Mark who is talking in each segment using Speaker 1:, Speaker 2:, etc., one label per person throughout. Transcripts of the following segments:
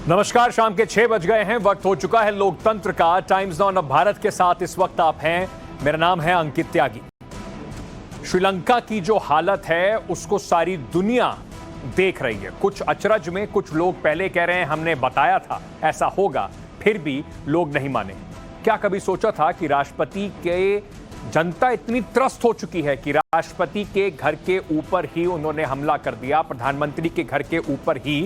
Speaker 1: नमस्कार, शाम के 6 बज गए हैं। वक्त हो चुका है लोकतंत्र का। टाइम्स नाउ ऑफ भारत के साथ इस वक्त आप हैं। मेरा नाम है अंकित त्यागी। श्रीलंका की जो हालत है उसको सारी दुनिया देख रही है। कुछ अचरज में कुछ लोग पहले कह रहे हैं हमने बताया था ऐसा होगा, फिर भी लोग नहीं माने। क्या कभी सोचा था कि राष्ट्रपति के जनता इतनी त्रस्त हो चुकी है कि राष्ट्रपति के घर के ऊपर ही उन्होंने हमला कर दिया, प्रधानमंत्री के घर के ऊपर ही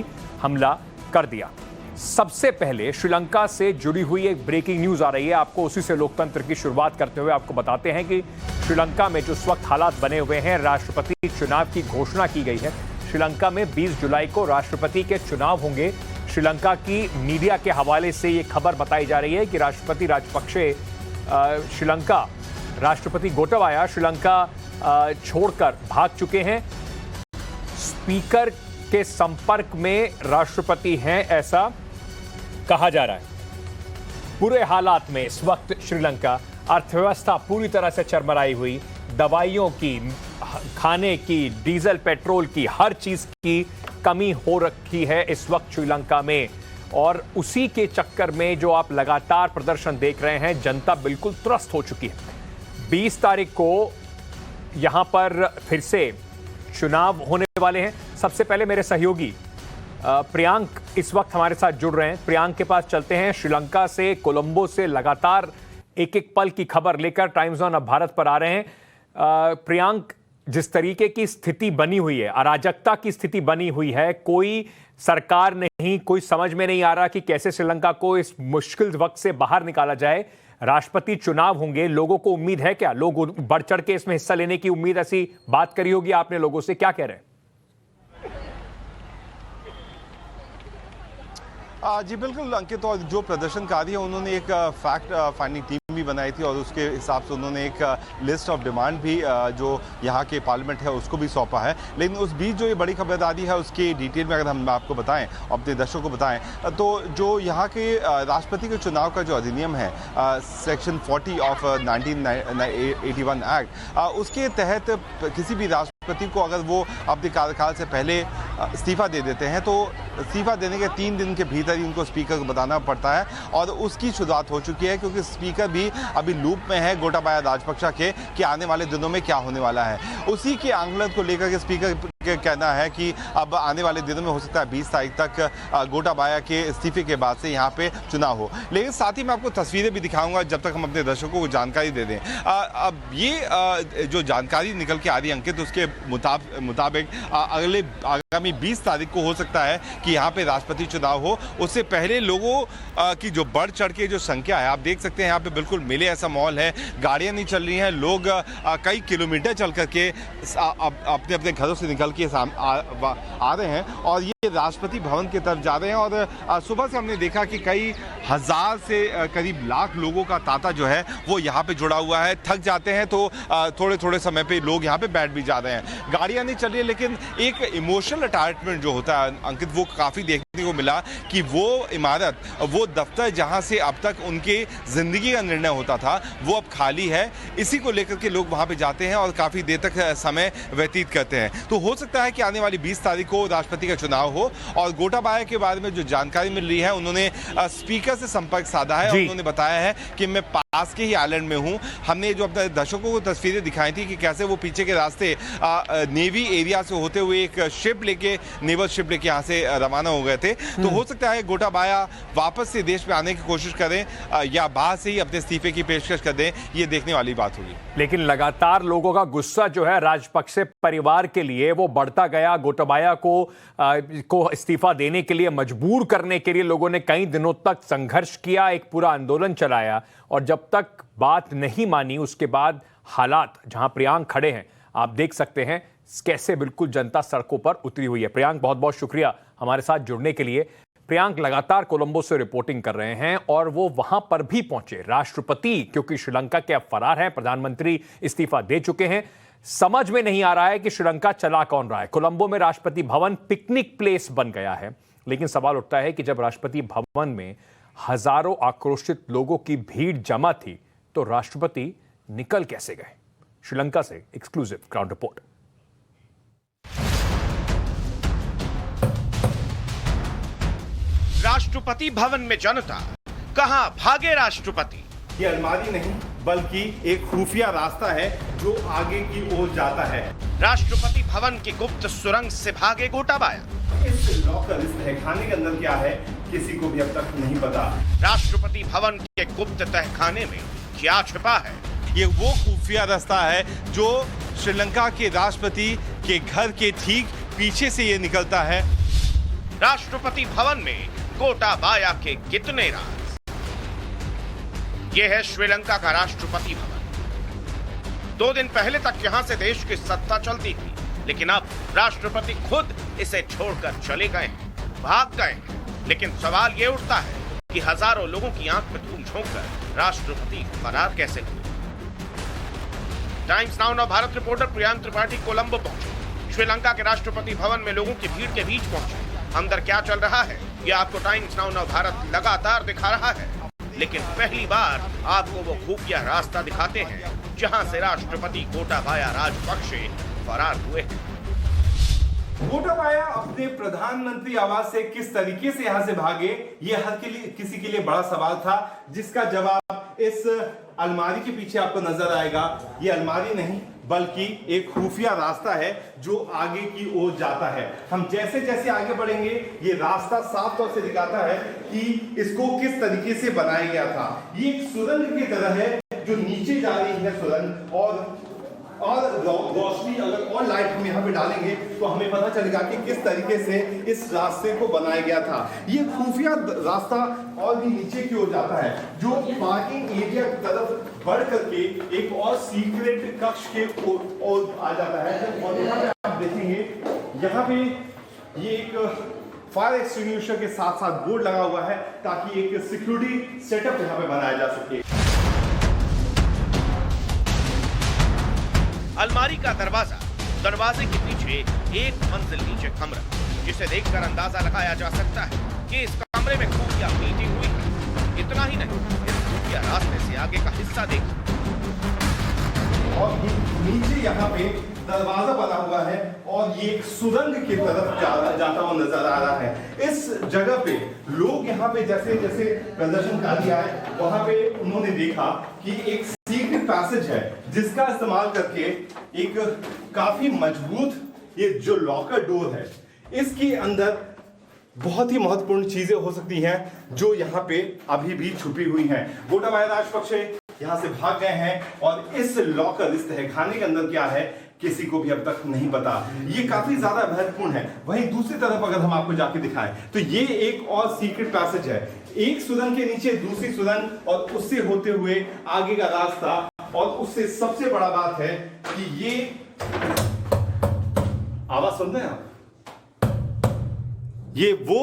Speaker 1: हमला कर दिया। सबसे पहले श्रीलंका से जुड़ी हुई एक ब्रेकिंग न्यूज आ रही है। आपको उसी से लोकतंत्र की शुरुआत करते हुए आपको बताते हैं कि श्रीलंका में जो इस वक्त हालात बने हुए हैं, राष्ट्रपति चुनाव की घोषणा की गई है। श्रीलंका में 20 जुलाई को राष्ट्रपति के चुनाव होंगे। श्रीलंका की मीडिया के हवाले से ये खबर बताई जा रही है कि राष्ट्रपति राजपक्षे श्रीलंका, राष्ट्रपति गोटाबाया श्रीलंका छोड़कर भाग चुके हैं। स्पीकर के संपर्क में राष्ट्रपति हैं, ऐसा कहा जा रहा है। बुरे हालात में इस वक्त श्रीलंका, अर्थव्यवस्था पूरी तरह से चरमराई हुई, दवाइयों की, खाने की, डीजल पेट्रोल की, हर चीज की कमी हो रखी है इस वक्त श्रीलंका में। और उसी के चक्कर में जो आप लगातार प्रदर्शन देख रहे हैं, जनता बिल्कुल त्रस्त हो चुकी है। 20 तारीख को यहां पर फिर से चुनाव होने वाले हैं। सबसे पहले मेरे सहयोगी प्रियांक इस वक्त हमारे साथ जुड़ रहे हैं। प्रियांक के पास चलते हैं। श्रीलंका से, कोलंबो से लगातार एक एक पल की खबर लेकर टाइम्स ऑफ भारत पर आ रहे हैं। प्रियांक, जिस तरीके की स्थिति बनी हुई है, अराजकता की स्थिति बनी हुई है, कोई सरकार नहीं, कोई समझ में नहीं आ रहा कि कैसे श्रीलंका को इस मुश्किल वक्त से बाहर निकाला जाए। राष्ट्रपति चुनाव होंगे, लोगों को उम्मीद है क्या? लोग बढ़ चढ़ के इसमें हिस्सा लेने की उम्मीद, ऐसी बात करी होगी आपने लोगों से, क्या कह रहे हैं?
Speaker 2: जी बिल्कुल अंकित, और जो प्रदर्शनकारी है उन्होंने एक फैक्ट फाइंडिंग टीम भी बनाई थी और उसके हिसाब से उन्होंने एक लिस्ट ऑफ डिमांड भी जो यहाँ के पार्लियामेंट है उसको भी सौंपा है। लेकिन उस बीच जो ये बड़ी खबरदारी है उसकी डिटेल में अगर हम आपको बताएं, अपने दर्शकों को बताएं, तो जो यहाँ के राष्ट्रपति के चुनाव का जो अधिनियम है, सेक्शन 40 ऑफ 1981 एक्ट, उसके तहत किसी भी राष्ट्रपति को अगर वो अपने कार्यकाल से पहले इस्तीफा दे देते हैं तो इस्तीफा देने के 3 दिन के भीतर ही उनको स्पीकर को बताना पड़ता है। और उसकी शुरुआत हो चुकी है क्योंकि स्पीकर भी अभी लूप में है गोटाबाया राजपक्षा के कि आने वाले दिनों में क्या होने वाला है। उसी के आंकलन को लेकर के स्पीकर के कहना है कि अब आने वाले दिनों में हो सकता है 20 तारीख तक गोटाबाया के इस्तीफे के बाद से यहाँ पे चुनाव हो। लेकिन साथ ही मैं आपको तस्वीरें भी दिखाऊंगा जब तक हम अपने दर्शकों को जानकारी दे दें। अब ये जो जानकारी निकल के आ रही है अंकित, उसके मुताबिक आगामी 20 तारीख को हो सकता है कि यहाँ पे राष्ट्रपति चुनाव हो। उससे पहले लोगों की जो बढ़ चढ़ के जो संख्या है, आप देख सकते हैं यहाँ पे बिल्कुल मेले ऐसा माहौल है। गाड़ियाँ नहीं चल रही हैं, लोग कई किलोमीटर चल करके अपने अपने घरों से निकल के आ रहे हैं और ये राष्ट्रपति भवन की तरफ जा रहे हैं। और सुबह से हमने देखा कि कई हजार से करीब लाख लोगों का तांता जो है वो यहाँ पे जुड़ा हुआ है। थक जाते हैं तो थोड़े थोड़े समय पे लोग यहाँ पे बैठ भी जा रहे हैं। गाड़ियाँ नहीं चल रही है, लेकिन एक इमोशनल अटैचमेंट जो होता है अंकित, वो काफ़ी देखने को मिला कि वो इमारत, वो दफ्तर जहाँ से अब तक उनके ज़िंदगी का निर्णय होता था, वो अब खाली है। इसी को लेकर के लोग वहाँ पे जाते हैं और काफ़ी देर तक समय व्यतीत करते हैं। तो हो सकता है कि आने वाली 20 तारीख को राष्ट्रपति का चुनाव हो। और गोटाबाया के बारे में जो जानकारी मिल रही है, उन्होंने स्पीकर से संपर्क साधा है और उन्होंने बताया है कि मैं पास के ही आइलैंड में हूं। हमने जो अपने दर्शकों को तस्वीरें दिखाई थी कि कैसे वो पीछे के रास्ते नेवी एरिया से होते हुए एक शिप लेके, नेवल शिप लेके यहाँ से रवाना हो गए थे। तो हो सकता है गोटाबाया वापस से देश में आने की कोशिश करें या बाहर से ही अपने इस्तीफे की पेशकश कर दें, ये देखने वाली बात होगी।
Speaker 1: लेकिन लगातार लोगों का गुस्सा जो है राजपक्षे परिवार के लिए वो बढ़ता गया। गोटाबाया को इस्तीफा देने के लिए मजबूर करने के लिए लोगों ने कई दिनों तक संघर्ष किया, एक पूरा आंदोलन चलाया। और जब तक बात नहीं मानी, उसके बाद हालात जहां प्रियांक खड़े हैं, आप देख सकते हैं कैसे बिल्कुल जनता सड़कों पर उतरी हुई है। प्रियांक, बहुत बहुत शुक्रिया हमारे साथ जुड़ने के लिए। प्रियांक लगातार कोलंबो से रिपोर्टिंग कर रहे हैं और वो वहां पर भी पहुंचे। राष्ट्रपति, क्योंकि श्रीलंका के अब फरार हैं, प्रधानमंत्री इस्तीफा दे चुके हैं, समझ में नहीं आ रहा है कि श्रीलंका चला कौन रहा है। कोलंबो में राष्ट्रपति भवन पिकनिक प्लेस बन गया है। लेकिन सवाल उठता है कि जब राष्ट्रपति भवन में हजारों आक्रोशित लोगों की भीड़ जमा थी तो राष्ट्रपति निकल कैसे गए? श्रीलंका से एक्सक्लूसिव ग्राउंड रिपोर्ट।
Speaker 3: राष्ट्र राष्ट्रपति भवन में जनता, कहां भागे राष्ट्रपति।
Speaker 4: ये अलमारी नहीं बल्कि एक खुफिया रास्ता है जो आगे की ओर जाता है।
Speaker 3: राष्ट्रपति भवन की गुप्त सुरंग से भागे गोटाबाया।
Speaker 4: इस लॉकर, इस तहखाने के अंदर क्या है किसी को भी अब तक नहीं पता।
Speaker 3: राष्ट्रपति भवन के गुप्त तहखाने में क्या छिपा है।
Speaker 2: ये वो खुफिया रास्ता है जो श्रीलंका के राष्ट्रपति के घर के ठीक पीछे से ये निकलता है।
Speaker 3: राष्ट्रपति भवन में गोटाबाया के कितने राज। यह है श्रीलंका का राष्ट्रपति भवन। 2 दिन पहले तक यहां से देश की सत्ता चलती थी, लेकिन अब राष्ट्रपति खुद इसे छोड़कर चले गए हैं, भाग गए हैं। लेकिन सवाल यह उठता है कि हजारों लोगों की आंख में धूल झोंककर राष्ट्रपति फरार कैसे हुए। Times now Bharat reporter Priyank Tripathi Colombo पहुंचे। श्रीलंका के राष्ट्रपति भवन में लोगों की भीड़ के बीच पहुंचे। अंदर क्या चल रहा है यह आपको टाइम्स नाउ भारत लगातार दिखा रहा है, लेकिन पहली बार आपको वो खुफिया रास्ता दिखाते हैं जहां से राष्ट्रपति गोटाबाया राजपक्षे फरार हुए हैं।
Speaker 4: गोटाबाया अपने प्रधानमंत्री आवास से किस तरीके से यहां से भागे, यह हर किसी के लिए बड़ा सवाल था, जिसका जवाब इस अलमारी के पीछे आपको नजर आएगा। यह अलमारी नहीं बल्कि एक खुफिया रास्ता है जो आगे की ओर जाता है। हम जैसे जैसे आगे बढ़ेंगे ये रास्ता साफ तौर से दिखाता है कि इसको किस तरीके से बनाया गया था। ये एक सुरंग की तरह है जो नीचे जा रही है सुरंग, और रोशनी अगर और लाइट हम यहाँ पे डालेंगे तो हमें पता चलेगा कि किस तरीके से इस रास्ते को बनाया गया था। ये खुफिया रास्ता और भी नीचे की ओर जाता है जो पार्किंग एरिया की तरफ बढ़ करके एक और सीक्रेट कक्ष के ओर आ जाता है। और यहाँ पे आप देखेंगे यहाँ पे ये एक फायर एक्सटिंग्विशर के साथ साथ बोर्ड लगा हुआ है ताकि एक सिक्योरिटी सेटअप यहाँ पे बनाया जा सके।
Speaker 3: अलमारी का दरवाजे के पीछे एक मंजिल नीचे कमरा, जिसे देखकर अंदाजा लगाया जा सकता है कि इस कमरे में खुफिया मीटिंग हुई है। इतना ही नहीं, इस खुफिया रास्ते से आगे का हिस्सा देखिए।
Speaker 4: और नीचे यहाँ पे दरवाजा बना हुआ है और ये एक सुरंग की तरफ जाता हुआ नजर आ रहा है। इस जगह पे लोग यहाँ पे जैसे जैसे प्रदर्शनकारी आए वहां पे उन्होंने देखा कि एक सीक्रेट पैसेज है जिसका इस्तेमाल करके एक काफी मजबूत ये जो लॉकर डोर है इसके अंदर बहुत ही महत्वपूर्ण चीजें हो सकती हैं जो यहाँ पे अभी भी छुपी हुई हैं। गोटाबाया राजपक्षे यहाँ से भाग गए हैं और इस लॉकर, इस तहखाने के अंदर क्या है किसी को भी अब तक नहीं पता। ये काफी ज्यादा महत्वपूर्ण है। वहीं दूसरी तरफ अगर हम आपको जाके दिखाएं तो ये एक और सीक्रेट पैसेज है, एक सुरंग के नीचे दूसरी सुरंग और उससे होते हुए आगे का रास्ता। और उससे सबसे बड़ा बात है कि ये आवाज सुन रहे हैं आप, ये वो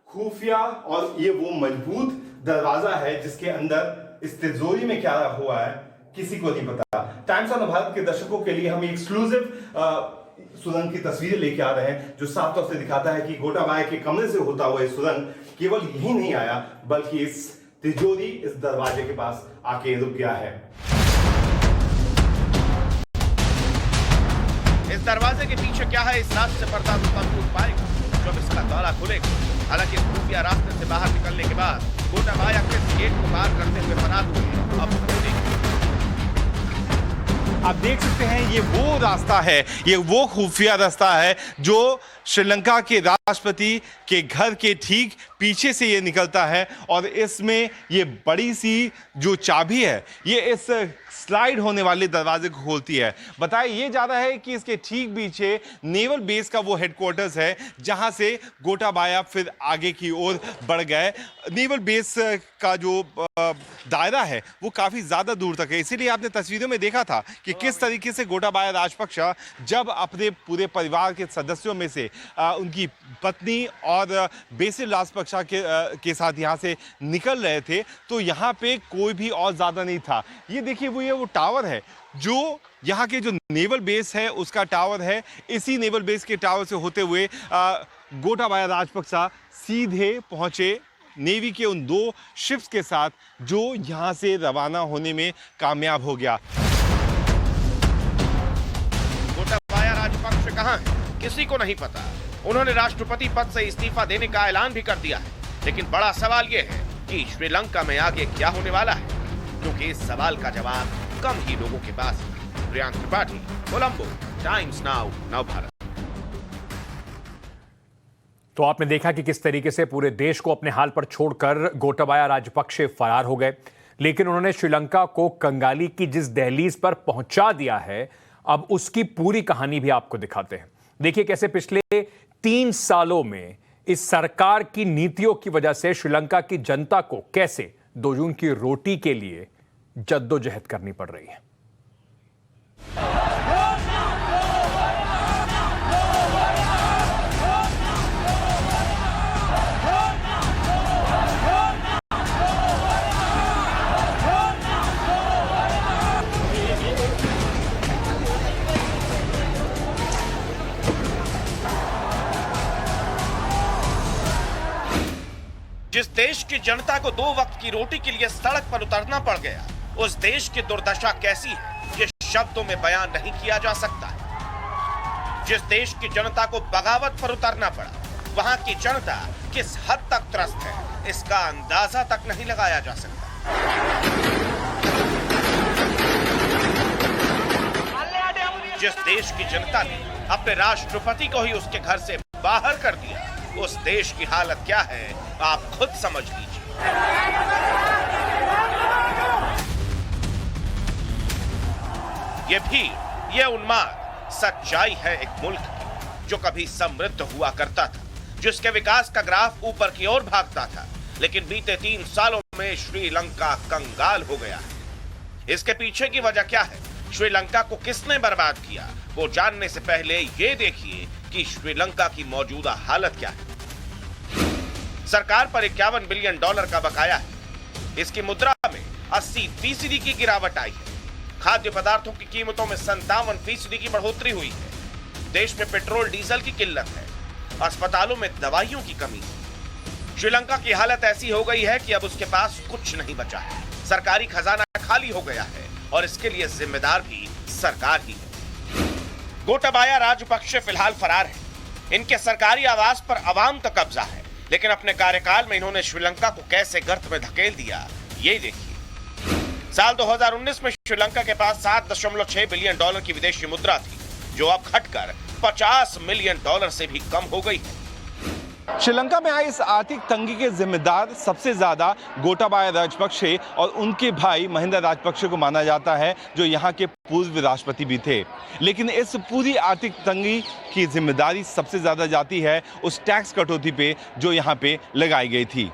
Speaker 4: खुफिया और ये वो मजबूत दरवाजा है जिसके अंदर इस तिजोरी में क्या हुआ है किसी को नहीं पता। टाइम्स ऑफ भारत के दर्शकों के लिए हम एक्सक्लूसिव सुरंग की तस्वीरें लेके आ रहे हैं जो साफ तौर से दिखाता है कि गोटाबाया के कमरे से होता हुआ इस सुरंग केवल यही नहीं आया बल्कि इस तिजोरी, इस दरवाजे के पास आके रुक गया है।
Speaker 3: इस दरवाजे के पीछे क्या है, इस रात से पर्दा टूट पाएगा जब इसका ताला खुलेगा। हालांकि खुफिया रास्ते से बाहर निकलने के बाद गोटाबाया किस गेट को पार करते हुए फरार हुए, अब
Speaker 2: आप देख सकते हैं ये वो रास्ता है, ये वो खुफिया रास्ता है जो श्रीलंका के राष्ट्रपति के घर के ठीक पीछे से ये निकलता है। और इसमें ये बड़ी सी जो चाबी है ये इस स्लाइड होने वाले दरवाजे को खोलती है। बताया ये जा रहा है कि इसके ठीक पीछे नेवल बेस का वो हेडक्वार्टर्स है जहां से गोटाबाया फिर आगे की ओर बढ़ गए। नेवल बेस का जो दायरा है वो काफी ज्यादा दूर तक है, इसीलिए आपने तस्वीरों में देखा था कि किस तरीके से गोटाबाया राजपक्षा जब अपने पूरे परिवार के सदस्यों में से उनकी पत्नी और बेसिल राजपक्षा के साथ यहाँ से निकल रहे थे तो यहाँ पे कोई भी और ज्यादा नहीं था। ये देखिए वो टावर है जो यहाँ के जो नेवल बेस है उसका टावर है। इसी नेवल बेस के टावर से होते हुए गोटाबाया राजपक्षा सीधे पहुंचे नेवी के उन 2 शिप्स के साथ जो यहां से रवाना होने में कामयाब हो गया।
Speaker 3: गोटाबाया राजपक्ष कहां है किसी को नहीं पता। उन्होंने राष्ट्रपति पद से इस्तीफा देने का ऐलान भी कर दिया है। लेकिन बड़ा सवाल यह है कि श्रीलंका में आगे क्या होने वाला है, क्योंकि इस सवाल का जवाब कम ही लोगों के पास है। Priyank Tripathi, Colombo, Times Now, Navbharat.
Speaker 1: तो आपने देखा कि किस तरीके से पूरे देश को अपने हाल पर छोड़कर गोटाबाया राजपक्षे फरार हो गए, लेकिन उन्होंने श्रीलंका को कंगाली की जिस दहलीज पर पहुंचा दिया है, अब उसकी पूरी कहानी भी आपको दिखाते हैं। देखिए कैसे पिछले 3 सालों में इस सरकार की नीतियों की वजह से श्रीलंका की जनता को कैसे 2 जून की रोटी के लिए जद्दोजहद करनी पड़ रही है।
Speaker 3: जिस देश की जनता को 2 वक्त की रोटी के लिए सड़क पर उतरना पड़ गया, उस देश की दुर्दशा कैसी है ये शब्दों में बयान नहीं किया जा सकता। जिस देश की जनता को बगावत पर उतरना पड़ा, वहां की जनता किस हद तक त्रस्त है, इसका अंदाजा तक नहीं लगाया जा सकता। जिस देश की जनता ने अपने राष्ट्रपति को ही उसके घर से बाहर कर दिया, उस देश की हालत क्या है आप खुद समझ लीजिए। ये भीड़, ये उन्माद सच्चाई है एक मुल्क की जो कभी समृद्ध हुआ करता था, जिसके विकास का ग्राफ ऊपर की ओर भागता था, लेकिन बीते 3 सालों में श्रीलंका कंगाल हो गया है। इसके पीछे की वजह क्या है, श्रीलंका को किसने बर्बाद किया, वो जानने से पहले ये देखिए कि श्रीलंका की मौजूदा हालत क्या है। सरकार पर $51 बिलियन का बकाया है। इसकी मुद्रा में 80% की गिरावट आई है। खाद्य पदार्थों की कीमतों में 57% की बढ़ोतरी हुई है। देश में पेट्रोल डीजल की किल्लत है। अस्पतालों में दवाइयों की कमी है। श्रीलंका की हालत ऐसी हो गई है कि अब उसके पास कुछ नहीं बचा है। सरकारी खजाना खाली हो गया है और इसके लिए जिम्मेदार भी सरकार ही है। गोटाबाया राजपक्षे फिलहाल फरार है। इनके सरकारी आवास पर अवाम का कब्जा है, लेकिन अपने कार्यकाल में इन्होंने श्रीलंका को कैसे गर्त में धकेल दिया, ये देखिए। साल 2019 में श्रीलंका के पास $7.6 बिलियन की विदेशी मुद्रा थी, जो अब घटकर $50 मिलियन से भी कम हो गई है।
Speaker 2: श्रीलंका में आई इस आर्थिक तंगी के जिम्मेदार सबसे ज्यादा गोटाबाया राजपक्षे और उनके भाई महिंदा राजपक्षे को माना जाता है, जो यहाँ के पूर्व राष्ट्रपति भी थे। लेकिन इस पूरी आर्थिक तंगी की जिम्मेदारी सबसे ज्यादा जाती है उस टैक्स कटौती पे जो यहाँ पे लगाई गई थी।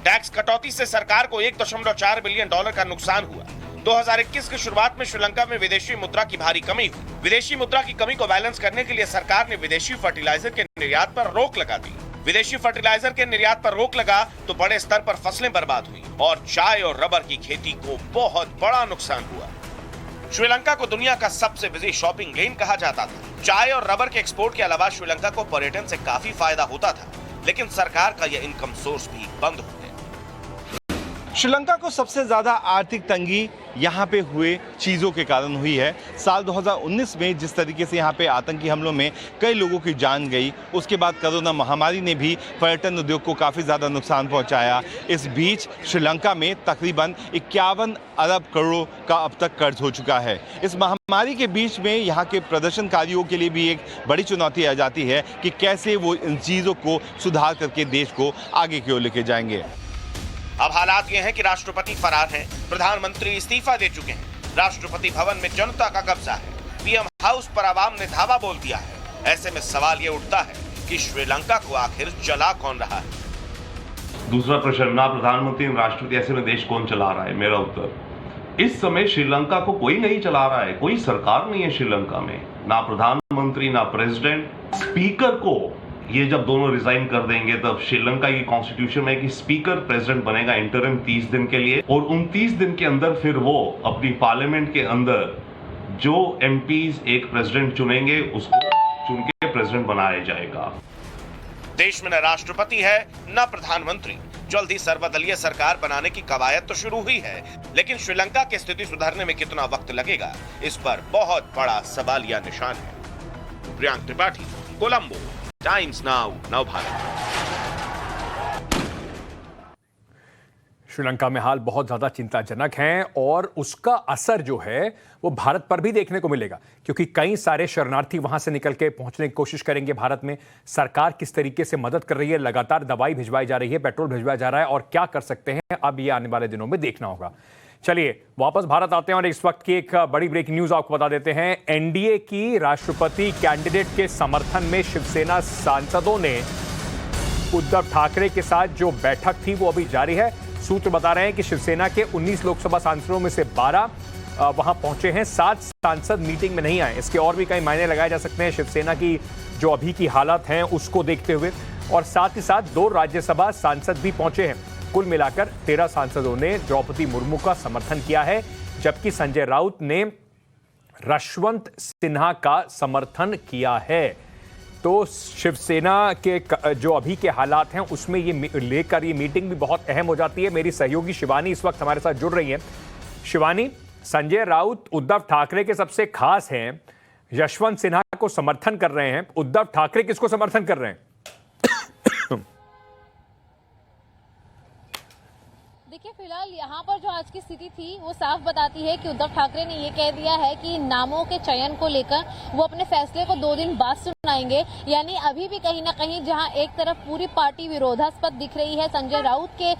Speaker 3: टैक्स कटौती से सरकार को $1.4 बिलियन का नुकसान हुआ। 2021 की शुरुआत में श्रीलंका में विदेशी मुद्रा की भारी कमी हुई। विदेशी मुद्रा की कमी को बैलेंस करने के लिए सरकार ने विदेशी फर्टिलाइजर के निर्यात पर रोक लगा दी। विदेशी फर्टिलाइजर के निर्यात पर रोक लगा तो बड़े स्तर पर फसलें बर्बाद हुई और चाय और रबर की खेती को बहुत बड़ा नुकसान हुआ। श्रीलंका को दुनिया का सबसे बिजी शॉपिंग लेन कहा जाता था। चाय और रबर के एक्सपोर्ट के अलावा श्रीलंका को पर्यटन से काफी फायदा होता था, लेकिन सरकार का यह इनकम सोर्स भी बंद हो गया।
Speaker 2: श्रीलंका को सबसे ज्यादा आर्थिक तंगी यहाँ पे हुए चीजों के कारण हुई है। साल 2019 में जिस तरीके से यहाँ पे आतंकी हमलों में कई लोगों की जान गई, उसके बाद कोरोना महामारी ने भी पर्यटन उद्योग को काफी ज्यादा नुकसान पहुंचाया। इस बीच श्रीलंका में तकरीबन 51 अरब करोड़ का अब तक कर्ज हो चुका है। इस महामारी के बीच में यहाँ के प्रदर्शनकारियों के लिए भी एक बड़ी चुनौती आ जाती है कि कैसे वो इन चीजों को सुधार करके देश को आगे की ओर लेके जाएंगे।
Speaker 3: अब हालात ये हैं कि राष्ट्रपति फरार हैं, प्रधानमंत्री इस्तीफा दे चुके हैं, राष्ट्रपति भवन में जनता का कब्जा है, पीएम हाउस पर आवाम ने धावा बोल दिया है। ऐसे में सवाल ये उठता है कि श्रीलंका को आखिर चला कौन रहा है।
Speaker 5: दूसरा प्रश्न, ना प्रधानमंत्री ना राष्ट्रपति, ऐसे में देश कौन चला रहा है? मेरा उत्तर, इस समय श्रीलंका को कोई नहीं चला रहा है। कोई सरकार नहीं है श्रीलंका में, ना प्रधानमंत्री ना प्रेसिडेंट। स्पीकर को ये जब दोनों रिजाइन कर देंगे तब श्रीलंका की कॉन्स्टिट्यूशन में कि स्पीकर प्रेसिडेंट बनेगा इंटरिम 30 दिन के लिए, और उन 30 दिन के अंदर फिर वो अपनी पार्लियामेंट के अंदर जो एमपीज एक प्रेसिडेंट चुनेंगे उसको चुन के प्रेसिडेंट बनाया जाएगा।
Speaker 3: देश में न राष्ट्रपति है न प्रधानमंत्री। जल्द ही सर्वदलीय सरकार बनाने की कवायद तो शुरू हुई है, लेकिन श्रीलंका की स्थिति सुधरने में कितना वक्त लगेगा, इस पर बहुत बड़ा सवालिया निशान है। Priyank Tripathi, Colombo, Times Now, Navbharat.
Speaker 1: श्रीलंका में हाल बहुत ज़्यादा चिंताजनक हैं और उसका असर जो है वो भारत पर भी देखने को मिलेगा, क्योंकि कई सारे शरणार्थी वहां से निकल के पहुंचने की कोशिश करेंगे भारत में। सरकार किस तरीके से मदद कर रही है, लगातार दवाई भिजवाई जा रही है, पेट्रोल भिजवाया जा रहा है, और क्या कर सकते हैं अब ये आने वाले दिनों में देखना होगा। चलिए वापस भारत आते हैं और इस वक्त की एक बड़ी ब्रेकिंग न्यूज आपको बता देते हैं। एनडीए की राष्ट्रपति कैंडिडेट के समर्थन में शिवसेना सांसदों ने उद्धव ठाकरे के साथ जो बैठक थी वो अभी जारी है। सूत्र बता रहे हैं कि शिवसेना के 19 लोकसभा सांसदों में से 12 वहां पहुंचे हैं, 7 सांसद मीटिंग में नहीं आए। इसके और भी कई मायने लगाए जा सकते हैं शिवसेना की जो अभी की हालत है उसको देखते हुए, और साथ ही साथ 2 राज्यसभा सांसद भी पहुंचे हैं। कुल मिलाकर 13 सांसदों ने द्रौपदी मुर्मू का समर्थन किया है, जबकि संजय राउत ने यशवंत सिन्हा का समर्थन किया है। तो शिवसेना के जो अभी के हालात हैं उसमें ये लेकर ये मीटिंग भी बहुत अहम हो जाती है। मेरी सहयोगी शिवानी इस वक्त हमारे साथ जुड़ रही है। शिवानी, संजय राउत उद्धव ठाकरे के सबसे खास हैं, यशवंत सिन्हा को समर्थन कर रहे हैं, उद्धव ठाकरे किसको समर्थन कर रहे हैं?
Speaker 6: देखिए, फिलहाल यहाँ पर जो आज की स्थिति थी वो साफ बताती है कि उद्धव ठाकरे ने ये कह दिया है कि नामों के चयन को लेकर वो अपने फैसले को 2 दिन बाद सुनाएंगे। यानी अभी भी कहीं ना कहीं जहाँ एक तरफ पूरी पार्टी विरोधास्पद दिख रही है संजय राउत के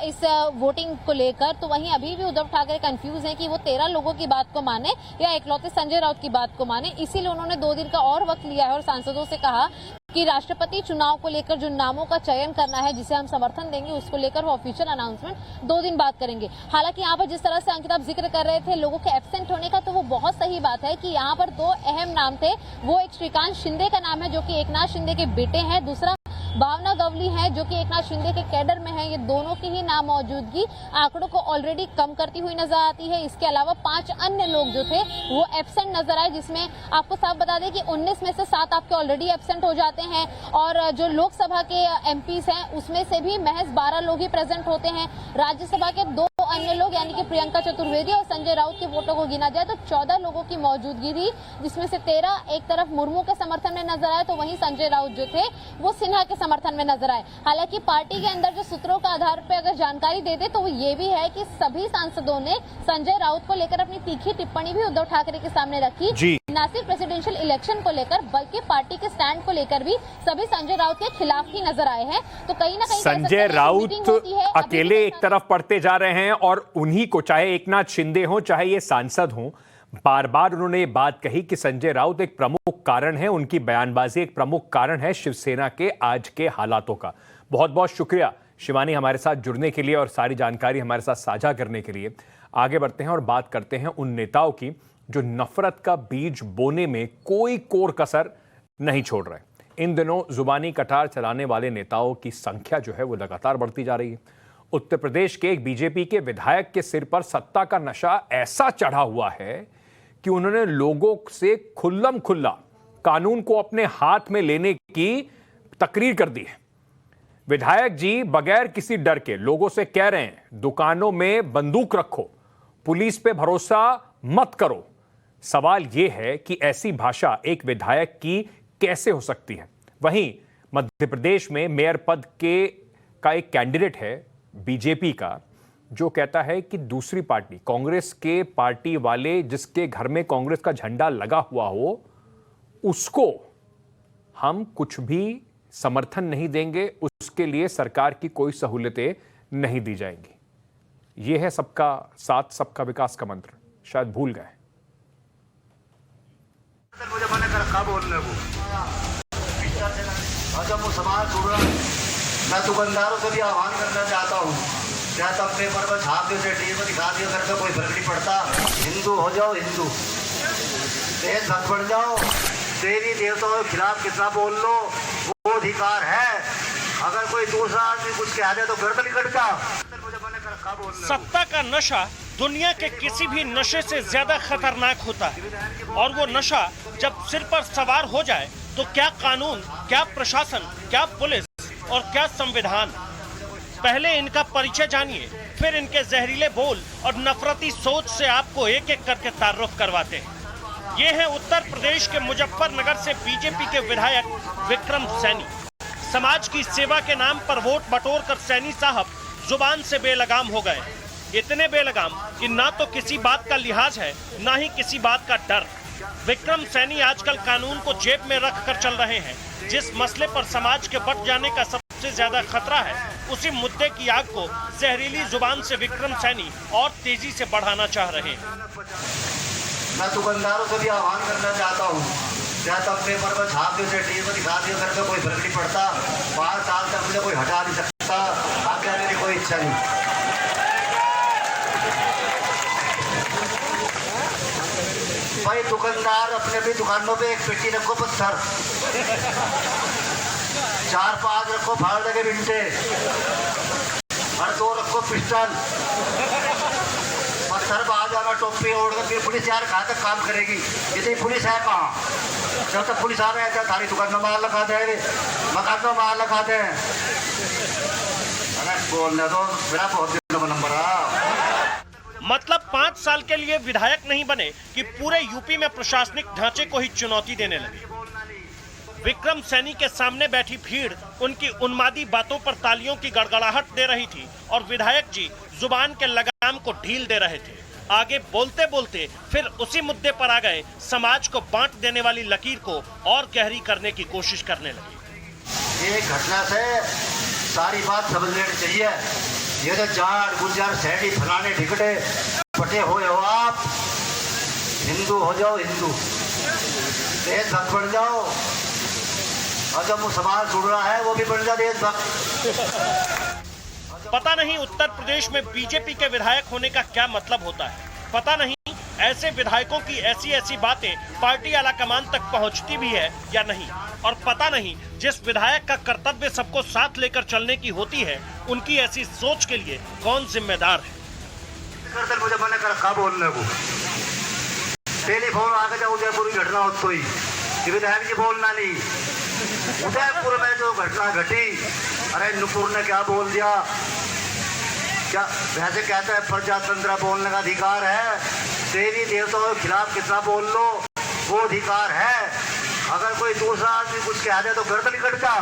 Speaker 6: इस वोटिंग को लेकर, तो वहीं अभी भी उद्धव ठाकरे कंफ्यूज हैं कि वो 13 लोगों की बात को माने या इकलौते संजय राउत की बात को माने। इसीलिए उन्होंने 2 दिन का और वक्त लिया है और सांसदों से कहा कि राष्ट्रपति चुनाव को लेकर जो नामों का चयन करना है, जिसे हम समर्थन देंगे, उसको लेकर वो ऑफिशियल अनाउंसमेंट 2 दिन बाद करेंगे। हालांकि यहाँ पर जिस तरह से अंकित आप जिक्र कर रहे थे लोगों के एब्सेंट होने का, तो वो बहुत सही बात है कि यहाँ पर 2 अहम नाम थे। वो एक श्रीकांत शिंदे का नाम है जो कि एकनाथ शिंदे के बेटे हैं, दूसरा भावना गवली है जो कि एकनाथ शिंदे के कैडर में है। ये दोनों की ही नाम मौजूदगी आंकड़ों को ऑलरेडी कम करती हुई नजर आती है। इसके अलावा 5 अन्य लोग जो थे वो एब्सेंट नजर आए, जिसमें आपको साफ बता दें कि 19 में से 7 आपके ऑलरेडी एब्सेंट हो जाते हैं, और जो लोकसभा के एमपीज हैं उसमें से भी महज 12 लोग ही प्रेजेंट होते हैं। राज्यसभा के 2 अन्य लोग यानी कि प्रियंका चतुर्वेदी और संजय राउत के वोटों को गिना जाए तो 14 लोगों की मौजूदगी थी, जिसमें से 13 एक तरफ मुर्मू के समर्थन में नजर आए, तो वहीं संजय राउत जो थे वो सिन्हा के समर्थन में नजर आए। हालांकि पार्टी के अंदर जो सूत्रों का आधार पर अगर जानकारी दे दे तो वो ये भी है कि सभी सांसदों ने संजय राउत को लेकर अपनी तीखी टिप्पणी भी उद्धव ठाकरे के सामने रखी। न सिर्फ प्रेसिडेंशियल इलेक्शन को लेकर बल्कि पार्टी के स्टैंड को लेकर भी सभी संजय राउत के खिलाफ ही नजर आए हैं। तो कहीं ना कहीं
Speaker 1: संजय राउत अकेले एक तरफ पड़ते जा रहे हैं और उन्हीं को, चाहे एकनाथ शिंदे हो चाहे ये सांसद हो, बार बार उन्होंने ये बात कही कि संजय राउत एक प्रमुख कारण है, उनकी बयानबाजी एक प्रमुख कारण है शिवसेना के आज के हालातों का। बहुत बहुत शुक्रिया शिवानी हमारे साथ जुड़ने के लिए और सारी जानकारी हमारे साथ साझा करने के लिए। आगे बढ़ते हैं और बात करते हैं उन नेताओं की जो नफरत का बीज बोने में कोई कोर कसर नहीं छोड़ रहे। इन दिनों जुबानी कटार चलाने वाले नेताओं की संख्या जो है वो लगातार बढ़ती जा रही है। उत्तर प्रदेश के एक बीजेपी के विधायक के सिर पर सत्ता का नशा ऐसा चढ़ा हुआ है कि उन्होंने लोगों से खुल्लम खुल्ला कानून को अपने हाथ में लेने की तकरीर कर दी है। विधायक जी बगैर किसी डर के लोगों से कह रहे हैं, दुकानों में बंदूक रखो, पुलिस पे भरोसा मत करो। सवाल यह है कि ऐसी भाषा एक विधायक की कैसे हो सकती है। वहीं मध्य प्रदेश में मेयर पद का एक कैंडिडेट है बीजेपी का, जो कहता है कि दूसरी पार्टी कांग्रेस के पार्टी वाले जिसके घर में कांग्रेस का झंडा लगा हुआ हो उसको हम कुछ भी समर्थन नहीं देंगे, उसके लिए सरकार की कोई सहूलतें नहीं दी जाएंगी। यह है सबका साथ सबका विकास का मंत्र, शायद भूल गए।
Speaker 7: मुझे मैंने कर रखा बोलने को जब वो समाज जुड़ रहा है, मैं दुकानदारों से भी आह्वान करना चाहता हूँ, क्या तब पेपर पर छाप दे, टीवी पर दिखा दिया करके कोई फर्क नहीं पड़ता। हिंदू हो जाओ, हिंदू देशभक्त बन जाओ, देवी देवताओं के खिलाफ कितना बोल लो वो अधिकार है। अगर कोई दूसरा आदमी कुछ कह दे तो गर्दन निकट जा। मुझे मैंने कर रखा बोलने।
Speaker 8: सत्ता का नशा दुनिया के किसी भी नशे से ज्यादा खतरनाक होता है, और वो नशा जब सिर पर सवार हो जाए तो क्या कानून, क्या प्रशासन, क्या पुलिस और क्या संविधान। पहले इनका परिचय जानिए, फिर इनके जहरीले बोल और नफरती सोच से आपको एक एक करके तारुफ करवाते हैं। ये है उत्तर प्रदेश के मुजफ्फरनगर से बीजेपी के विधायक विक्रम सैनी। समाज की सेवा के नाम पर वोट बटोर कर सैनी साहब जुबान से बेलगाम हो गए, इतने बेलगाम कि ना तो किसी बात का लिहाज है, ना ही किसी बात का डर। विक्रम सैनी आजकल कानून को जेब में रख कर चल रहे हैं। जिस मसले पर समाज के बट जाने का सबसे ज्यादा खतरा है, उसी मुद्दे की आग को जहरीली जुबान से विक्रम सैनी और तेजी से बढ़ाना चाह रहे हैं।
Speaker 7: मैं दुकानदारों से भी आह्वान करना चाहता हूँ, चाहे तब पेपर पर छाप दो, चाहे टीवी पर दिखा दियो, घर पे कोई फर्क नहीं पड़ता। 5 साल तक मुझे कोई हटा नहीं सकता, आगे मेरी कोई इच्छा नहीं। भाई दुकानदार अपने भी दुकानों पे एक पेटी रखो पत्थर, 4-5 रखो फाड़ लगे बिंटे, और 2 रखो पिस्टल। पत्थर बाहर जाना, टोपी ओढ़कर, फिर पुलिस यार कहाँ तक काम करेगी? इतनी पुलिस है कहाँ? जब तक पुलिस आ रहे हैं थारी दुकान में माल लगा दे, मकान में माल लगा दे। अरे बोलने दो, मेरा बहुत दिनों का नंबर है।
Speaker 8: मतलब 5 साल के लिए विधायक नहीं बने कि पूरे यूपी में प्रशासनिक ढांचे को ही चुनौती देने लगे। विक्रम सैनी के सामने बैठी भीड़ उनकी उन्मादी बातों पर तालियों की गड़गड़ाहट दे रही थी और विधायक जी जुबान के लगाम को ढील दे रहे थे। आगे बोलते बोलते फिर उसी मुद्दे पर आ गए, समाज को बांट देने वाली लकीर को और गहरी करने की कोशिश करने लगे।
Speaker 7: एक घटना से सारी बात समझ लेनी चाहिए। ये तो जाट गुजर सैडी फलाने ढिकटे पटे हुए हो आप, हिंदू हो जाओ हिंदू, देशभक्त बन जाओ, और जब वो समाज जुड़ रहा है वो भी बन जाए देशभक्त।
Speaker 8: पता नहीं उत्तर प्रदेश में बीजेपी के विधायक होने का क्या मतलब होता है। पता नहीं ऐसे विधायकों की ऐसी ऐसी बातें पार्टी आलाकमान तक पहुंचती भी है या नहीं। और पता नहीं जिस विधायक का कर्तव्य सबको साथ लेकर चलने की होती है, उनकी ऐसी सोच के लिए कौन जिम्मेदार है।
Speaker 7: मुझे मना कर रखा बोलने को, टेलीफोन आगे जाओ, उदयपुर की घटना हो तो ही विधायक जी बोलना नहीं। उदयपुर में जो घटना घटी, अरे नुपुर ने क्या बोल दिया? क्या वैसे कहते हैं प्रजातंत्र बोलने का अधिकार है, देवी देवताओं के खिलाफ कितना बोल लो वो अधिकार है। अगर कोई दूसरा आदमी कुछ कह दे तो गर्दन कट जा।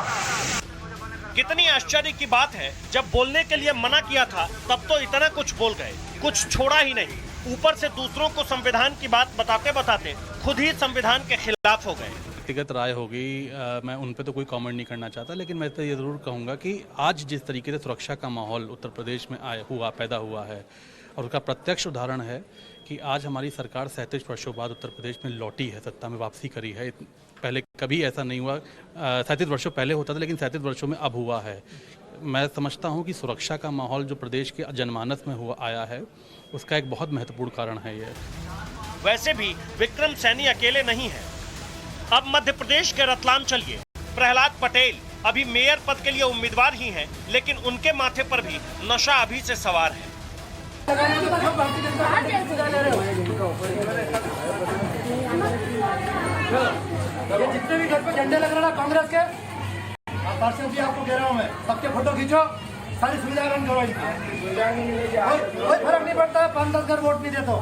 Speaker 8: कितनी आश्चर्य की बात है, जब बोलने के लिए मना किया था तब तो इतना कुछ बोल गए, कुछ छोड़ा ही नहीं। ऊपर से दूसरों को संविधान की बात बताते बताते खुद ही संविधान के खिलाफ हो गए।
Speaker 9: व्यक्तिगत राय होगी, मैं उन पे तो कोई कमेंट नहीं करना चाहता, लेकिन मैं तो ये ज़रूर कहूँगा कि आज जिस तरीके से सुरक्षा का माहौल उत्तर प्रदेश में पैदा हुआ है, और उसका प्रत्यक्ष उदाहरण है कि आज हमारी सरकार 37 वर्षों बाद उत्तर प्रदेश में लौटी है, सत्ता में वापसी करी है। पहले कभी ऐसा नहीं हुआ, 37 वर्षों पहले होता था, लेकिन 37 वर्षों में अब हुआ है। मैं समझता हूँ कि सुरक्षा का माहौल जो प्रदेश के जनमानस में आया है, उसका एक बहुत महत्वपूर्ण कारण है ये।
Speaker 8: वैसे भी विक्रम सैनी अकेले नहीं है। अब मध्य प्रदेश के रतलाम चलिए, प्रहलाद पटेल अभी मेयर पद के लिए उम्मीदवार ही हैं, लेकिन उनके माथे पर भी नशा अभी से सवार है।
Speaker 10: ये जितने भी घर पे झंडे लग रहे हैं कांग्रेस के, पार्षद जी आपको कह रहा हूँ मैं, सबके फोटो खींचो, सारी सुविधा रन करो। कोई फर्क नहीं पड़ता, 5-10 घर वोट नहीं देते,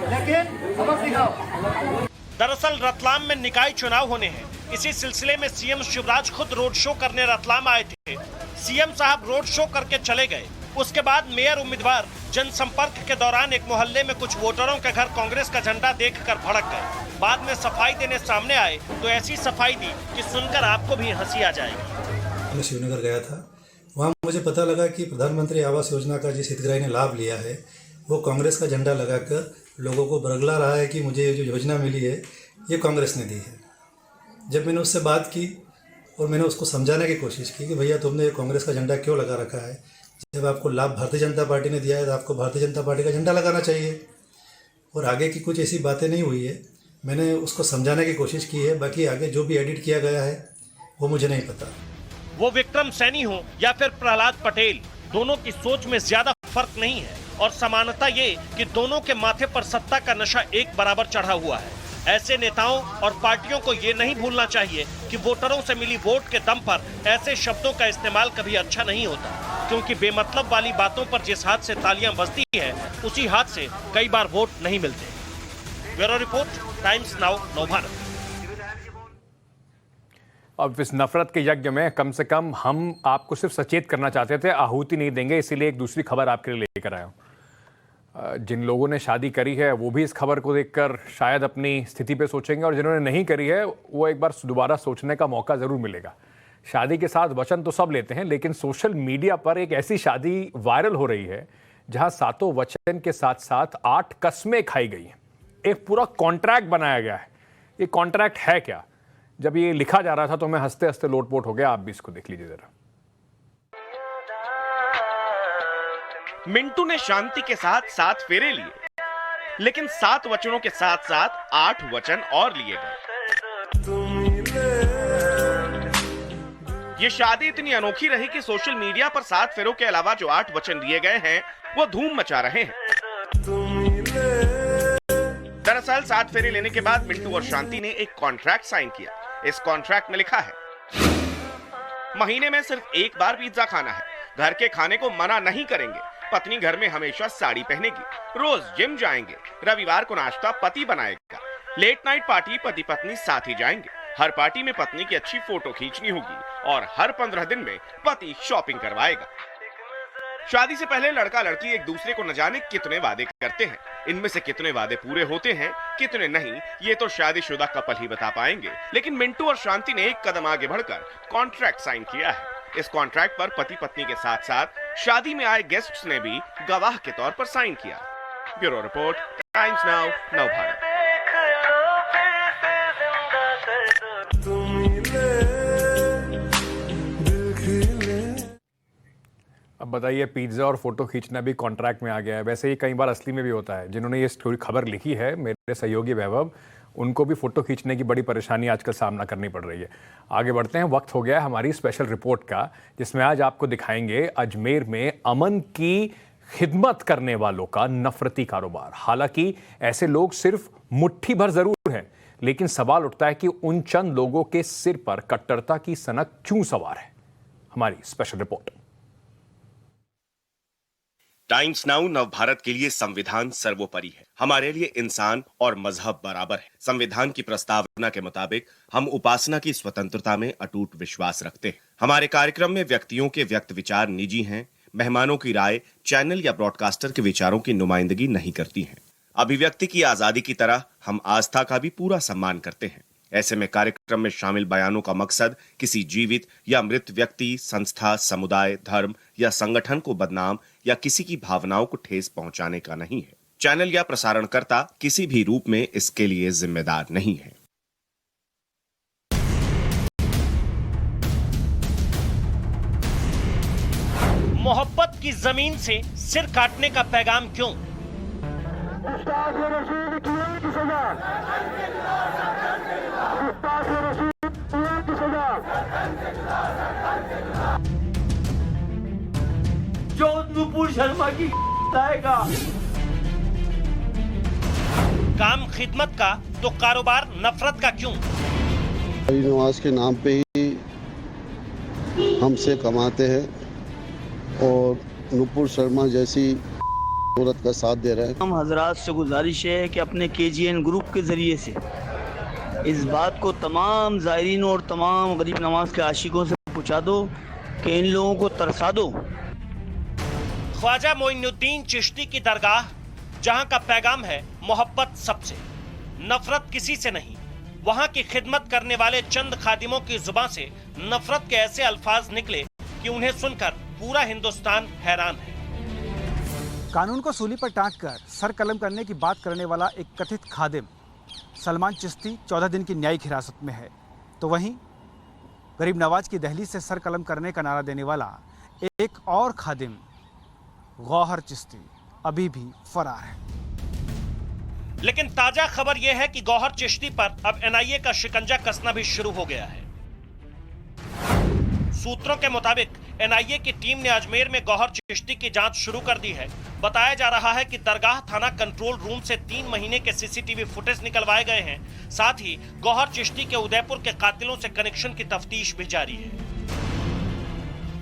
Speaker 10: लेकिन सबक सिखाओ।
Speaker 8: दरअसल रतलाम में निकाय चुनाव होने हैं। इसी सिलसिले में सीएम शिवराज खुद रोड शो करने रतलाम आए थे। सीएम साहब रोड शो करके चले गए। उसके बाद मेयर उम्मीदवार जनसंपर्क के दौरान एक मोहल्ले में कुछ वोटरों के घर कांग्रेस का झंडा देखकर भड़क गए। बाद में सफाई देने सामने आए तो ऐसी सफाई दी कि सुनकर आपको भी हंसी आ जाएगी।
Speaker 11: मैं शिवनगर गया था, वहाँ मुझे पता लगा कि प्रधानमंत्री आवास योजना का जिस हितग्राही ने लाभ लिया है, वो कांग्रेस का झंडा लगाकर लोगों को बरगला रहा है कि मुझे ये जो योजना मिली है ये कांग्रेस ने दी है। जब मैंने उससे बात की और मैंने उसको समझाने की कोशिश की कि भैया तुमने कांग्रेस का झंडा क्यों लगा रखा है, जब आपको लाभ भारतीय जनता पार्टी ने दिया है तो आपको भारतीय जनता पार्टी का झंडा लगाना चाहिए। और आगे की कुछ ऐसी बातें नहीं हुई है, मैंने उसको समझाने की कोशिश की है। बाकी आगे जो भी एडिट किया गया है वो मुझे नहीं पता।
Speaker 8: वो विक्रम सैनी हो या फिर प्रहलाद पटेल, दोनों की सोच में ज्यादा फर्क नहीं है और समानता ये कि दोनों के माथे पर सत्ता का नशा एक बराबर चढ़ा हुआ है। ऐसे नेताओं और पार्टियों को ये नहीं भूलना चाहिए कि वोटरों से मिली वोट के दम पर ऐसे शब्दों का इस्तेमाल कभी अच्छा नहीं होता, क्योंकि बेमतलब वाली बातों पर जिस हाथ से तालियां बजती है उसी हाथ से कई बार वोट नहीं मिलते। Bureau report, times Now, Navbharat.
Speaker 1: अब इस नफरत के यज्ञ में कम से कम हम आपको सिर्फ सचेत करना चाहते थे, आहुति नहीं देंगे, इसीलिए एक दूसरी खबर आपके लिए लेकर आया हूँ। जिन लोगों ने शादी करी है वो भी इस खबर को देखकर शायद अपनी स्थिति पे सोचेंगे, और जिन्होंने नहीं करी है वो एक बार दोबारा सोचने का मौका ज़रूर मिलेगा। शादी के साथ वचन तो सब लेते हैं, लेकिन सोशल मीडिया पर एक ऐसी शादी वायरल हो रही है जहां 7 वचन के साथ साथ 8 कस्में खाई गई हैं। एक पूरा कॉन्ट्रैक्ट बनाया गया है। ये कॉन्ट्रैक्ट है क्या? जब ये लिखा जा रहा था तो मैं हंसते हंसते लोटपोट हो गया। आप भी इसको देख लीजिए जरा।
Speaker 3: मिंटू ने शांति के साथ 7 फेरे लिए, लेकिन 7 वचनों के साथ साथ 8 वचन और लिए गए। ये शादी इतनी अनोखी रही कि सोशल मीडिया पर 7 फेरों के अलावा जो 8 वचन दिए गए हैं वो धूम मचा रहे हैं। दरअसल 7 फेरे लेने के बाद मिंटू और शांति ने एक कॉन्ट्रैक्ट साइन किया। इस कॉन्ट्रैक्ट में लिखा है, महीने में सिर्फ एक बार पिज्जा खाना है, घर के खाने को मना नहीं करेंगे, पत्नी घर में हमेशा साड़ी पहनेगी, रोज जिम जाएंगे, रविवार को नाश्ता पति बनाएगा, लेट नाइट पार्टी पति पत्नी साथ ही जाएंगे, हर पार्टी में पत्नी की अच्छी फोटो खींचनी होगी और हर 15 दिन में पति शॉपिंग करवाएगा। शादी से पहले लड़का लड़की एक दूसरे को न जाने कितने वादे करते हैं। इनमें से कितने वादे पूरे होते हैं, कितने नहीं, ये तो शादीशुदा कपल ही बता पाएंगे। लेकिन मिंटू और शांति ने एक कदम आगे बढ़कर कॉन्ट्रैक्ट साइन किया है। इस कॉन्ट्रैक्ट पर पति पत्नी के साथ साथ शादी में आए गेस्ट्स ने भी गवाह के तौर पर साइन किया। ब्यूरो रिपोर्ट, टाइम्स नाउ, नव भारत।
Speaker 1: अब बताइए, पिज्जा और फोटो खींचना भी कॉन्ट्रैक्ट में आ गया है। वैसे ये कई बार असली में भी होता है। जिन्होंने ये स्टोरी खबर लिखी है, मेरे सहयोगी वैभव, उनको भी फोटो खींचने की बड़ी परेशानी आजकल सामना करनी पड़ रही है। आगे बढ़ते हैं, वक्त हो गया है हमारी स्पेशल रिपोर्ट का, जिसमें आज आपको दिखाएंगे अजमेर में अमन की खिदमत करने वालों का नफरती कारोबार। हालांकि ऐसे लोग सिर्फ मुट्ठी भर जरूर हैं, लेकिन सवाल उठता है कि उन चंद लोगों के सिर पर कट्टरता की सनक क्यों सवार है। हमारी स्पेशल रिपोर्ट।
Speaker 3: टाइम्स नाउ नव भारत के लिए संविधान सर्वोपरि है। हमारे लिए इंसान और मजहब बराबर है। संविधान की प्रस्तावना के मुताबिक हम उपासना की स्वतंत्रता में अटूट विश्वास रखते हैं। हमारे कार्यक्रम में व्यक्तियों के व्यक्त विचार निजी हैं। मेहमानों की राय चैनल या ब्रॉडकास्टर के विचारों की नुमाइंदगी नहीं करती है। अभिव्यक्ति की आजादी की तरह हम आस्था का भी पूरा सम्मान करते हैं। ऐसे में कार्यक्रम में शामिल बयानों का मकसद किसी जीवित या मृत व्यक्ति, संस्था, समुदाय, धर्म या संगठन को बदनाम या किसी की भावनाओं को ठेस पहुंचाने का नहीं है। चैनल या प्रसारणकर्ता किसी भी रूप में इसके लिए जिम्मेदार नहीं है।
Speaker 8: मोहब्बत की जमीन से सिर काटने का पैगाम क्यों?
Speaker 12: जो नुपुर शर्मा की आएगा।
Speaker 8: काम खिदमत का तो कारोबार नफरत का क्यों?
Speaker 13: नवाज के नाम पे ही हमसे कमाते हैं और नुपुर शर्मा जैसी औरत का साथ दे रहे हैं।
Speaker 12: हम हजरात से गुजारिश है कि अपने KGN ग्रुप के जरिए से इस बात को तमाम ज़ायरीन और तमाम गरीब नवाज के आशिकों से पूछा दो कि इन लोगों को तरसा दो।
Speaker 8: ख्वाजा मोइनुद्दीन चिश्ती की दरगाह, जहां का पैगाम है मोहब्बत सबसे, नफरत किसी से नहीं। वहां की खिदमत करने वाले चंद खादिमों की जुबान से नफरत के ऐसे अल्फाज निकले कि उन्हें सुनकर पूरा हिंदुस्तान हैरान है।
Speaker 14: कानून को सूली पर टांग कर सर कलम करने की बात करने वाला एक कथित खादिम सलमान चिश्ती 14 दिन की न्यायिक हिरासत में है, तो वहीं गरीब नवाज की दहलीज से सर कलम करने का नारा देने वाला एक और खादिम गौहर चिश्ती अभी भी फरार है।
Speaker 8: लेकिन ताजा खबर यह है कि गौहर चिश्ती पर अब NIA का शिकंजा कसना भी शुरू हो गया है। सूत्रों के मुताबिक NIA की टीम ने अजमेर में गौहर चिश्ती की जांच शुरू कर दी है। बताया जा रहा है कि दरगाह थाना कंट्रोल रूम से 3 महीने के CCTV फुटेज निकलवाए गए हैं। साथ ही गौहर चिश्ती के उदयपुर के कातिलों से कनेक्शन की तफ्तीश भी जारी है।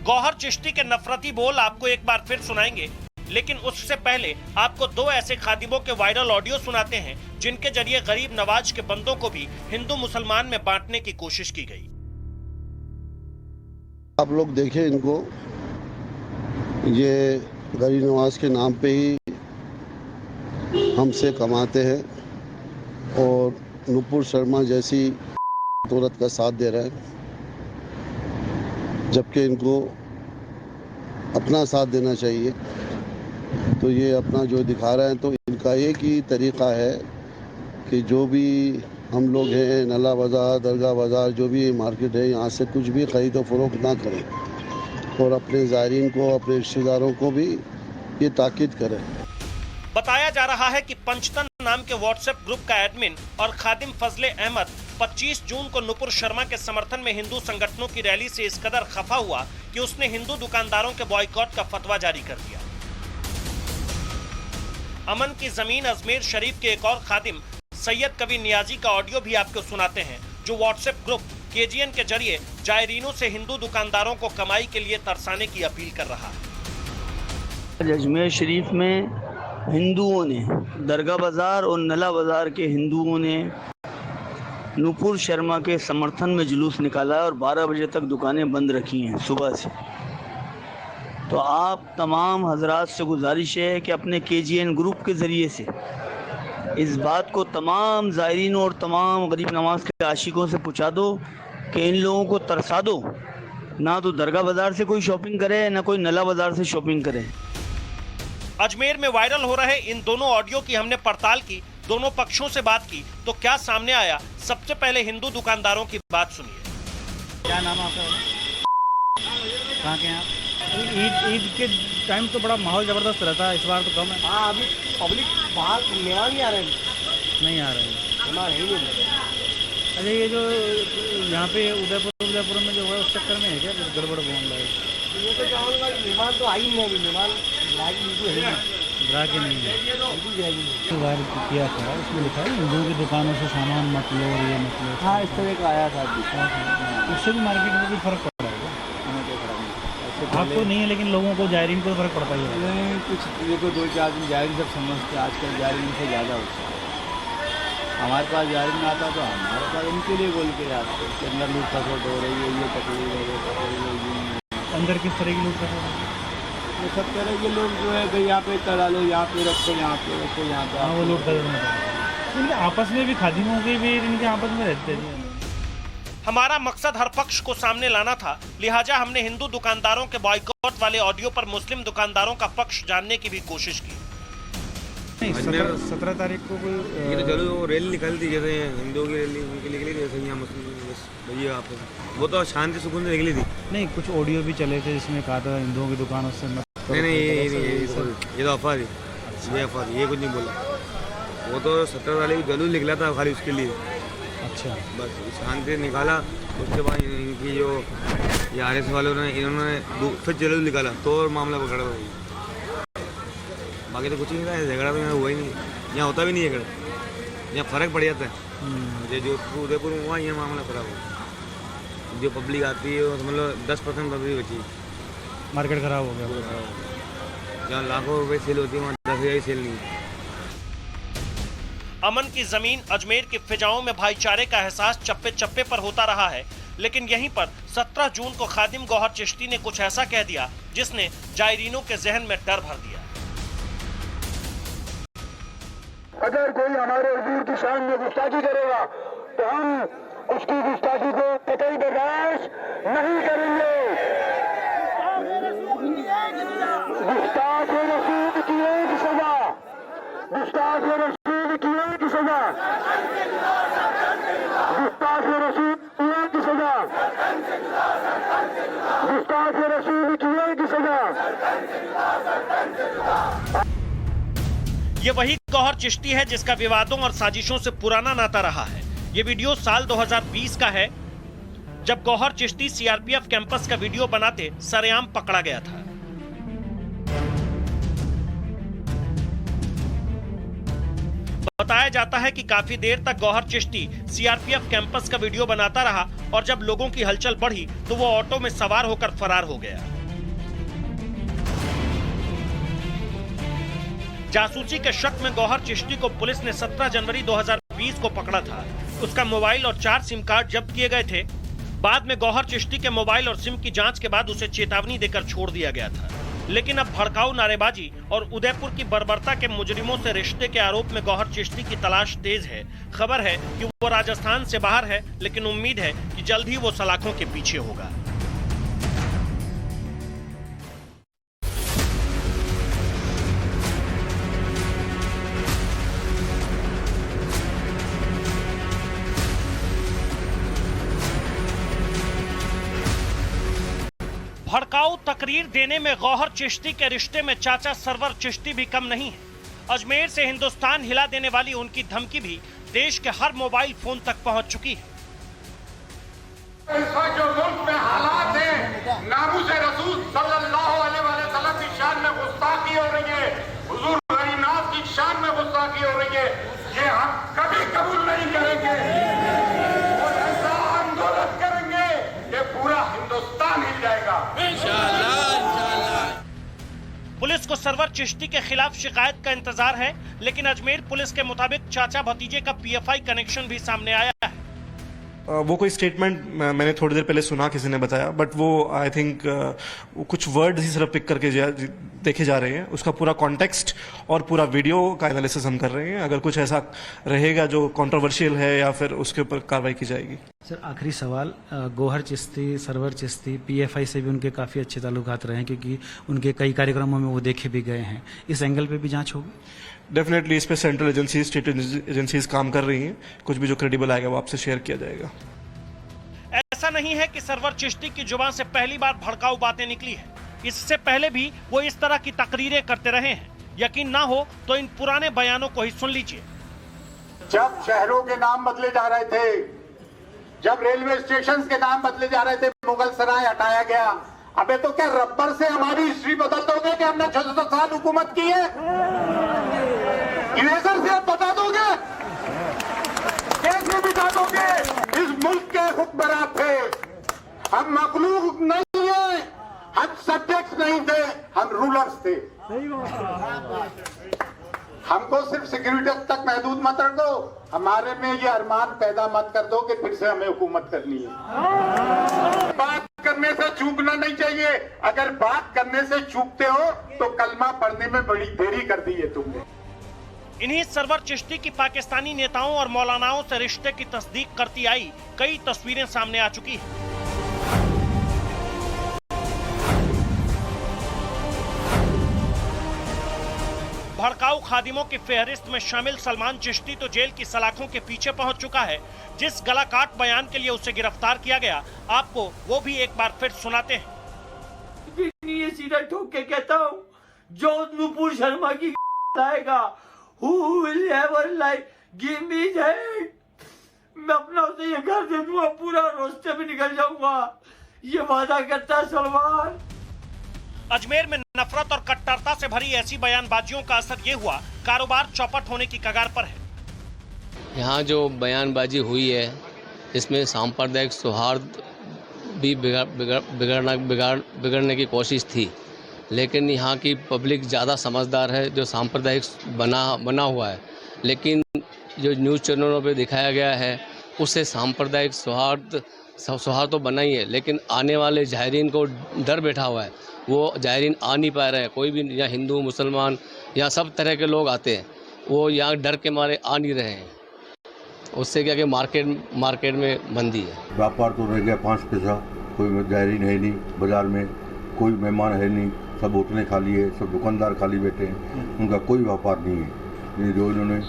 Speaker 8: गौहर चिश्ती के नफरती बोल आपको एक बार फिर सुनाएंगे, लेकिन उससे पहले आपको 2 ऐसे खादिमों के वायरल ऑडियो सुनाते हैं जिनके जरिए गरीब नवाज के बंदों को भी हिंदू मुसलमान में बांटने की कोशिश की गई।
Speaker 13: आप लोग देखें इनको, ये गरीब नवाज के नाम पे ही हमसे कमाते हैं और नुपुर शर्मा जैसी औरत का साथ दे रहे हैं, जबकि इनको अपना साथ देना चाहिए। तो ये अपना जो दिखा रहे हैं, तो इनका एक ही तरीका है कि जो भी हम लोग हैं, नला बाज़ार, दरगाह बाज़ार, जो भी मार्केट है, यहाँ से कुछ भी खरीदो फरोख्त ना करें और अपने ज़ायरीन को, अपने रिश्तेदारों को भी ये ताकीद करें।
Speaker 8: बताया जा रहा है कि पंचतन नाम के व्हाट्सएप ग्रुप का एडमिन और खादिम फजले अहमद 25 जून को नुपुर शर्मा के समर्थन में हिंदू संगठनों की रैली से इस कदर खफा हुआ कि उसने हिंदू दुकानदारों के बॉयकॉट का फतवा जारी कर दिया। अमन की जमीन अजमेर शरीफ के एक और खादिम सैयद कबीर नियाजी का ऑडियो भी आपको सुनाते हैं, जो व्हाट्सएप ग्रुप केजीएन के जरिए जायरीनों से हिंदू दुकानदारों को कमाई के लिए तरसाने की अपील कर रहा है।
Speaker 12: अजमेर शरीफ में हिंदुओं ने, दरगाह बाज़ार और नला बाज़ार के हिंदुओं ने नुपुर शर्मा के समर्थन में जुलूस निकाला है और 12 बजे तक दुकानें बंद रखी हैं सुबह से। तो आप तमाम हजरात से गुजारिश है कि अपने केजीएन ग्रुप के ज़रिए से इस बात को तमाम ज़ायरीन और तमाम गरीब नवाज के आशिकों से पूछा दो कि इन लोगों को तरसा दो, ना तो दरगाह बाज़ार से कोई शॉपिंग करे, ना कोई नला बाज़ार से शॉपिंग करे।
Speaker 8: अजमेर में वायरल हो रहे इन दोनों ऑडियो की हमने पड़ताल की, दोनों पक्षों से बात की, तो क्या सामने आया? सबसे पहले हिंदू दुकानदारों की बात सुनिए।
Speaker 14: क्या नाम आपका? कहाँ के हैं आप? ईद के टाइम तो बड़ा माहौल ज़बरदस्त रहता है, इस बार तो कम है।
Speaker 7: हाँ, अभी पब्लिक बाहर मेहमान नहीं आ रहे हैं।
Speaker 14: नहीं आ रहे हैं
Speaker 7: मेहमान है ही नहीं।
Speaker 14: अच्छा, ये जो यहाँ पे उदयपुर में जो है उस चक्कर में है क्या गड़बड़ बोल रहा है?
Speaker 7: ये तो चाहूँगा मेहमान तो आई नहीं है, मेहमान ग्राहक बिल्कुल है नहीं,
Speaker 14: ग्राहक ही नहीं है।
Speaker 7: बिल्कुल जाएगी।
Speaker 14: वायर किया था, उसमें लिखा है हिंदुओं की दुकानों से सामान मत लो और ये मत लो।
Speaker 7: हाँ, इस तरह का आया था।
Speaker 14: उससे भी मार्केट में भी फर्क पड़ रहा है। आपको नहीं है, लेकिन लोगों को, जायरीन को फर्क पड़ता ही है।
Speaker 7: नहीं, कुछ देखो 2-4 दिन जायरीन सब समझते, आजकल जायरीन से ज़्यादा होता है। हमारे पास जायरीन आता तो हमारे पास इनके लिए बोल के जाते हैं कि अंदर लूट खसोट हो रही है, ये तकलीफ है, वो तकलीफ है।
Speaker 14: अंदर किस तरह की लूट खसोट है?
Speaker 7: ये सब तरह के लोग जो है कि यहाँ पे तला लो, यहाँ पे रखो, यहाँ पे रखो, यहाँ पे।
Speaker 14: हाँ, वो लूट खसोट में इनके आपस में भी, खादिमों के भी इनके आपस में रहते हैं।
Speaker 8: हमारा मकसद हर पक्ष को सामने लाना था, लिहाजा हमने हिंदू दुकानदारों के बॉयकॉट वाले ऑडियो पर मुस्लिम दुकानदारों का पक्ष जानने की भी कोशिश की।
Speaker 14: 17 तारीख को कोई
Speaker 7: ये तो चलो रैली निकल दी, जैसे हिंदुओं की रैली उनकी निकली, जैसे यहाँ मुस्लिम बस भैया आप, वो तो शांति सुकून से निकली थी।
Speaker 14: नहीं, कुछ ऑडियो भी चले थे जिसमें कहा था हिंदुओं की दुकानों से मत।
Speaker 7: नहीं, ये तो अफवाह थी, ये अफवाह थी, ये कुछ नहीं बोला। वो तो 17 तारीख को जुलूस निकला था खाली उसके लिए।
Speaker 14: अच्छा,
Speaker 7: बस शांति निकाला। उसके बाद इनकी जो आरएस वालों ने, इन्होंने फिर जुलूस निकाला तो मामला पकड़ा हुआ। बाकी तो कुछ नहीं था, झगड़ा तो यहाँ हुआ ही नहीं, यहाँ होता भी नहीं झगड़ा, यहाँ फ़र्क पड़ जाता है। जो उदयपुर में हुआ, यहाँ मामला खराब हुआ। जो पब्लिक आती है समझ लो 10% पब्लिक बची,
Speaker 14: मार्केट खराब हो गया।
Speaker 7: जहाँ लाखों रुपए सेल होती है वहाँ 10,000 सेल नहीं।
Speaker 8: अमन की जमीन अजमेर के फिजाओं में भाईचारे का एहसास चप्पे चप्पे पर होता रहा है, लेकिन यहीं पर 17 जून को खादिम गौहर चिश्ती ने कुछ ऐसा कह दिया जिसने जायरीनों के जहन में डर भर दिया।
Speaker 10: अगर कोई हमारे हुजूर की शान में गुस्ताखी करेगा तो हम उसकी गुस्ताखी को कतई बर्दाश्त नहीं करेंगे। गुस्ताख रसूल की एक सजा, गुस्ताख रसूल की एक सजा, गुस्ताख रसूल की एक सजा, गुस्ताख रसूल की एक सजा।
Speaker 8: ये वही गौहर चिश्ती है जिसका विवादों और साजिशों से पुराना नाता रहा है। ये वीडियो साल 2020 का है, जब गौहर चिश्ती सीआरपीएफ कैंपस का वीडियो बनाते सरेआम पकड़ा गया था। बताया जाता है कि काफी देर तक गौहर चिश्ती सीआरपीएफ कैंपस का वीडियो बनाता रहा और जब लोगों की हलचल बढ़ी तो वो ऑटो में सवार होकर फरार हो गया। जासूसी के शक में गौहर चिश्ती को पुलिस ने 17 जनवरी 2020 को पकड़ा था। उसका मोबाइल और 4 सिम कार्ड जब्त किए गए थे। बाद में गौहर चिश्ती के मोबाइल और सिम की जांच के बाद उसे चेतावनी देकर छोड़ दिया गया था। लेकिन अब भड़काऊ नारेबाजी और उदयपुर की बर्बरता के मुजरिमों से रिश्ते के आरोप में गौहर चिश्ती की तलाश तेज है। खबर है कि वो राजस्थान से बाहर है, लेकिन उम्मीद है कि जल्द ही वो सलाखों के पीछे होगा। भड़काऊ तकरीर देने में गौहर चिश्ती के रिश्ते में चाचा सरवर चिश्ती भी कम नहीं है। अजमेर से हिंदुस्तान हिला देने वाली उनकी धमकी भी देश के हर मोबाइल फोन तक पहुंच चुकी है।
Speaker 3: इस वक्त जो मुल्क में हालात हैं, नामूस रसूल सल्लल्लाहु अलैहि वसल्लम की शान में गुस्ताखी हो रही है, हुजूर गरीबनाथ की शान में गुस्ताखी हो रही है, ये हम कभी कबूल नहीं करेंगे। और ऐसा आंदोलन करेंगे कि पूरा हिंदुस्तान हिल जाएगा।
Speaker 8: पुलिस को सरवर चिश्ती के खिलाफ शिकायत का इंतजार है, लेकिन अजमेर पुलिस के मुताबिक चाचा भतीजे का पीएफआई कनेक्शन भी सामने आया है।
Speaker 15: वो कोई स्टेटमेंट मैंने थोड़ी देर पहले सुना, किसी ने बताया, बट वो आई थिंक कुछ वर्ड ही सिर्फ पिक करके देखे जा रहे हैं। उसका पूरा कॉन्टेक्स्ट और पूरा वीडियो का एनालिसिस हम कर रहे हैं। अगर कुछ ऐसा रहेगा जो कंट्रोवर्शियल है या फिर उसके ऊपर कार्रवाई की जाएगी।
Speaker 14: सर आखिरी सवाल, गौहर चिश्ती, सरवर चिश्ती, पीएफआई से भी उनके काफ़ी अच्छे ताल्लुकात रहे हैं, क्योंकि उनके कई कार्यक्रमों में वो देखे भी गए हैं। इस एंगल पे भी जांच होगी?
Speaker 15: डेफिनेटली इस पे सेंट्रल एजेंसीज, स्टेट एजेंसीज काम कर रही हैं। कुछ भी जो क्रेडिबल आएगा वो आपसे शेयर किया जाएगा।
Speaker 8: ऐसा नहीं है कि सरवर चिश्ती की जुबान से पहली बार भड़काऊ बातें निकली है। इससे पहले भी वो इस तरह की तकरीरें करते रहे हैं। यकीन ना हो तो इन पुराने बयानों को ही सुन लीजिए।
Speaker 3: जब शहरों के नाम बदले जा रहे थे, जब रेलवे स्टेशन के नाम बदले जा रहे थे, मुगल सराय हटाया गया। अबे तो क्या रबर से हमारी हिस्ट्री बदल दोगे कि हमने 600 साल हुकूमत की है? इरेजर से आप बता दोगे? कैसे बिता दोगे? इस मुल्क के हुक्मरान थे, हम मखलूक नहीं है, हम सब्जेक्ट्स नहीं थे, हम रूलर्स थे। हमको सिर्फ सिक्योरिटी तक महदूद मत रख दो, हमारे में ये अरमान पैदा मत कर दो कि फिर से हमें हुकूमत करनी है। बात करने से चूकना नहीं चाहिए। अगर बात करने से चूकते हो तो कलमा पढ़ने में बड़ी देरी कर दी है तुमने।
Speaker 8: इन्हीं सरवर चिश्ती की पाकिस्तानी नेताओं और मौलानाओं से रिश्ते की तस्दीक करती आई कई तस्वीरें सामने आ चुकी हैं। भड़काऊ खादिमों की फेहरिस्त में शामिल सलमान चिश्ती तो जेल की सलाखों के पीछे पहुंच चुका है। जिस गलाकाट बयान के लिए उसे गिरफ्तार किया गया, आपको वो भी एक बार फिर सुनाते हैं।
Speaker 16: ये सीधा ठोक के कहता हूँ, जो नुपुर शर्मा की आएगा, who will ever like give me that, मैं अपना उसे ये घर दे दूंगा, पूरा रास्ते में निकल जाऊंगा, ये वादा करता है सलमान।
Speaker 8: अजमेर में नफरत और कट्टरता से भरी ऐसी बयानबाजियों का असर ये हुआ, कारोबार चौपट होने की कगार पर है।
Speaker 17: यहाँ जो बयानबाजी हुई है, इसमें सांप्रदायिक सौहार्द भी बिगड़ने की कोशिश थी, लेकिन यहाँ की पब्लिक ज़्यादा समझदार है, जो सांप्रदायिक बना हुआ है। लेकिन जो न्यूज़ चैनलों पे दिखाया गया है, उससे सांप्रदायिक सौहार्द तो बना ही है, लेकिन आने वाले जायरीन को डर बैठा हुआ है। वो जायरीन आ नहीं पा रहे हैं। कोई भी यहाँ हिंदू, मुसलमान, यहाँ सब तरह के लोग आते हैं, वो यहाँ डर के मारे आ नहीं रहे हैं। उससे क्या कि मार्केट में मंदी है।
Speaker 13: व्यापार तो रह गया 5 पैसा, कोई जायरीन है नहीं, बाजार में कोई मेहमान है नहीं, सब होटलें खाली है, सब दुकानदार खाली बैठे हैं, उनका कोई व्यापार नहीं है। जो इन्होंने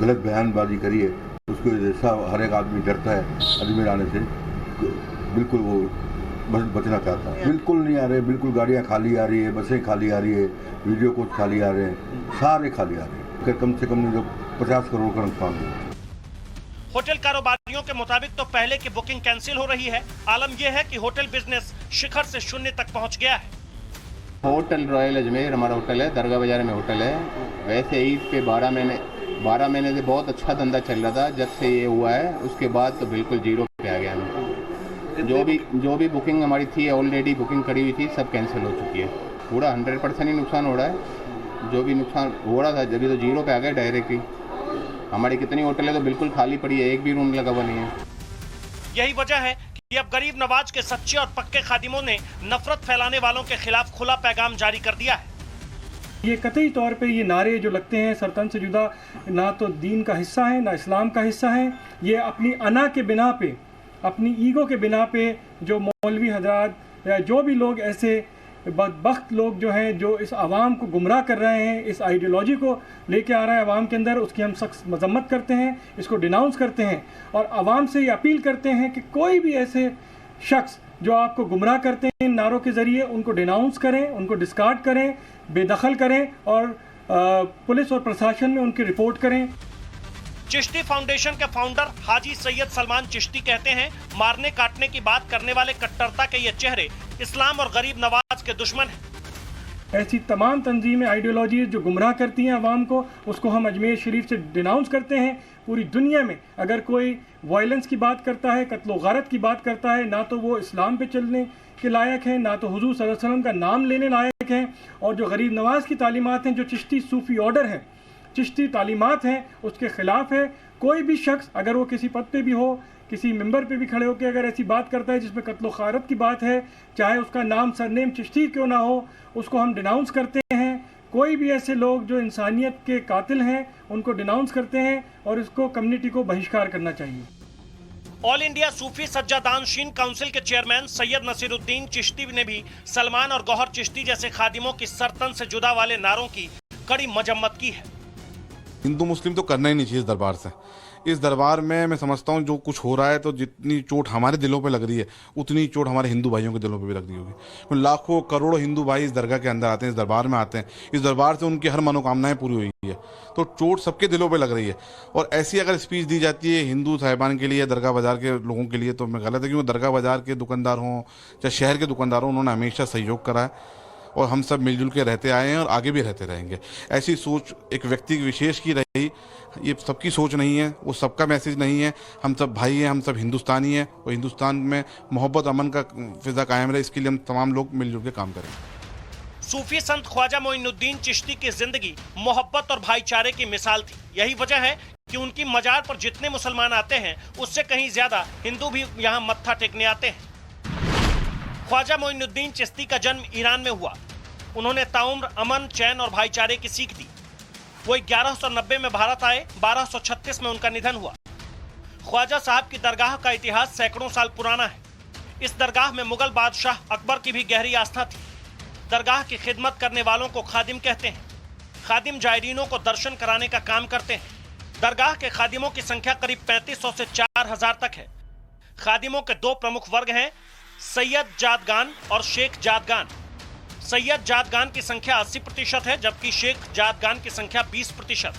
Speaker 13: गलत बयानबाजी करी है, उसको जैसा हर एक आदमी डरता है अजमेर आने से, बिल्कुल वो बस बचना चाहता है। बिल्कुल नहीं आ रहे, बिल्कुल गाड़ियाँ खाली आ रही है, बसें खाली आ रही है, वीडियो कोच खाली आ रहे हैं, सारे खाली आ रहे हैं। कम से कम जो 50 करोड़ का नुकसान हुआ।
Speaker 8: होटल कारोबारियों के मुताबिक तो पहले की बुकिंग कैंसिल हो रही है। आलम यह है कि होटल बिजनेस शिखर से शून्य तक पहुंच गया है।
Speaker 18: होटल रॉयल अजमेर हमारा होटल है, दरगाह बाजार में होटल है। वैसे ईद पे 12 महीने से बहुत अच्छा धंधा चल रहा था। जब से ये हुआ है उसके बाद तो बिल्कुल जीरो पे आ गया। जो भी बुकिंग हमारी थी, ऑलरेडी बुकिंग करी हुई थी, सब कैंसिल हो चुकी है। पूरा 100% ही नुकसान हो रहा है। जो भी नुकसान हो रहा था जब तो जीरो पे आ गया डायरेक्टली। हमारी कितनी होटल है तो बिल्कुल खाली पड़ी है, एक भी रूम लगा हुआ नहीं है।
Speaker 8: यही वजह है कि अब गरीब नवाज के सच्चे और पक्के खादिमों ने नफरत फैलाने वालों के खिलाफ खुला पैगाम जारी कर दिया है।
Speaker 10: ये कतई तौर पे ये नारे जो लगते हैं सरतन से जुदा, ना तो दीन का हिस्सा है ना इस्लाम का हिस्सा है। ये अपनी अना के बिना पे, अपनी ईगो के बिना पे जो मौलवी हजरात या जो भी लोग ऐसे बदबख्त लोग जो हैं, जो इस आवाम को गुमराह कर रहे हैं, इस आइडियोलॉजी को लेके आ रहा है आवाम के अंदर, उसकी हम सख्त मजम्मत करते हैं, इसको डिनाउंस करते हैं और आवाम से ये अपील करते हैं कि कोई भी ऐसे शख्स जो आपको गुमराह करते हैं इन नारों के ज़रिए, उनको डिनाउंस करें, उनको डिस्कार्ड करें, बेदखल करें और पुलिस और प्रशासन में उनकी रिपोर्ट करें।
Speaker 8: चिश्ती फाउंडेशन के फाउंडर हाजी सैयद सलमान चिश्ती कहते हैं, मारने काटने की बात करने वाले कट्टरता के ये चेहरे इस्लाम और गरीब नवाज के दुश्मन हैं।
Speaker 10: ऐसी तमाम तंजीमें, आइडियोलॉजीज जो गुमराह करती हैं आवाम को, उसको हम अजमेर शरीफ से डिनाउंस करते हैं। पूरी दुनिया में अगर कोई वायलेंस की बात करता है, कत्लो गारत की बात करता है, ना तो वो इस्लाम पे चलने के लायक है, ना तो हुजूर सल्लल्लाहु अलैहि वसल्लम का नाम लेने लायक है। और जो गरीब नवाज की तालीमात हैं, जो चिश्ती सूफी ऑर्डर हैं, चिश्ती तालीमात हैं, उसके ख़िलाफ़ है। कोई भी शख्स अगर वो किसी पद पे भी हो, किसी मेंबर पे भी खड़े होकर अगर ऐसी बात करता है जिसमें कत्लो गारत की बात है, चाहे उसका नाम सरनेम चिश्ती क्यों ना हो, उसको हम डिनाउंस करते हैं। कोई भी ऐसे लोग जो इंसानियत के कातिल हैं, उनको डिनाउंस करते हैं और इसको कम्युनिटी को बहिष्कार करना चाहिए।
Speaker 8: ऑल इंडिया सूफी सज्जादानशीन काउंसिल के चेयरमैन सैयद नसीरुद्दीन चिश्ती ने भी सलमान और गौहर चिश्ती जैसे खादिमों की सरतन से जुदा वाले नारों की कड़ी मजम्मत की है।
Speaker 19: हिंदू मुस्लिम तो करना ही नहीं चाहिए इस दरबार से। इस दरबार में मैं समझता हूँ जो कुछ हो रहा है, तो जितनी चोट हमारे दिलों पे लग रही है उतनी चोट हमारे हिंदू भाइयों के दिलों पे भी लग रही होगी। लाखों करोड़ों हिंदू भाई इस दरगाह के अंदर आते हैं, इस दरबार में आते हैं, इस दरबार से उनकी हर मनोकामनाएं पूरी हुई है, तो चोट सबके दिलों पे लग रही है। और ऐसी अगर स्पीच दी जाती है हिंदू साहिबान के लिए, दरगाह बाजार के लोगों के लिए, तो मैं गलत है। क्योंकि दरगाह बाजार के दुकानदार हों चाहे शहर के दुकानदार हों, उन्होंने हमेशा सहयोग करा है और हम सब मिलजुल के रहते आए हैं और आगे भी रहते रहेंगे। ऐसी सोच एक व्यक्ति विशेष की रही, ये सबकी सोच नहीं है, वो सबका मैसेज नहीं है। हम सब भाई हैं, हम सब हिंदुस्तानी हैं और हिंदुस्तान में मोहब्बत अमन का फिजा कायम रहे, इसके लिए हम तमाम लोग मिलजुल के काम करें।
Speaker 8: सूफी संत ख्वाजा मोइनुद्दीन चिश्ती की जिंदगी मोहब्बत और भाईचारे की मिसाल थी। यही वजह है कि उनकी मजार पर जितने मुसलमान आते हैं उससे कहीं ज्यादा हिंदू भी यहाँ मत्था टेकने आते हैं। ख्वाजा मोइनुद्दीन चिश्ती का जन्म ईरान में हुआ। उन्होंने ताउम्र अमन, चैन और भाईचारे की सीख दी। वो 1190 में भारत आए, 1236 में उनका निधन हुआ। ख्वाजा साहब की दरगाह का इतिहास सैकड़ों साल पुराना है। इस दरगाह में मुगल बादशाह अकबर की भी गहरी आस्था थी। दरगाह की खिदमत करने वालों को खादिम कहते हैं। खादिम जायरीनों को दर्शन कराने का काम करते हैं। दरगाह के खादिमों की संख्या करीब 3500 से 4000 तक है। खादिमों के दो प्रमुख वर्ग हैं, सैयद जादगान और शेख जादगान। सैयद जादगान की संख्या 80% है, जबकि शेख जादगान की संख्या 20%।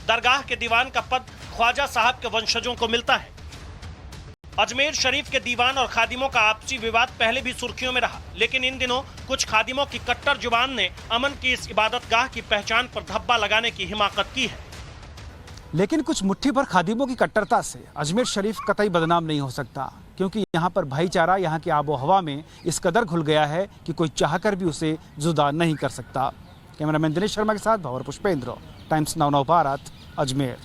Speaker 8: दरगाह के दीवान का पद ख्वाजा साहब के वंशजों को मिलता है। अजमेर शरीफ के दीवान और खादिमों का आपसी विवाद पहले भी सुर्खियों में रहा, लेकिन इन दिनों कुछ खादिमों की कट्टर जुबान ने अमन की इस इबादतगाह की पहचान पर धब्बा लगाने की हिमाकत की है।
Speaker 14: लेकिन कुछ मुट्ठी भर खादिमों की कट्टरता से अजमेर शरीफ कतई बदनाम नहीं हो सकता, क्योंकि यहाँ पर भाईचारा यहाँ की आबो हवा में इस कदर घुल गया है कि कोई चाहकर भी उसे जुदा नहीं कर सकता। कैमरामैन दिनेश शर्मा के साथ भंवर पुष्पेंद्र, टाइम्स नाउ भारत, अजमेर।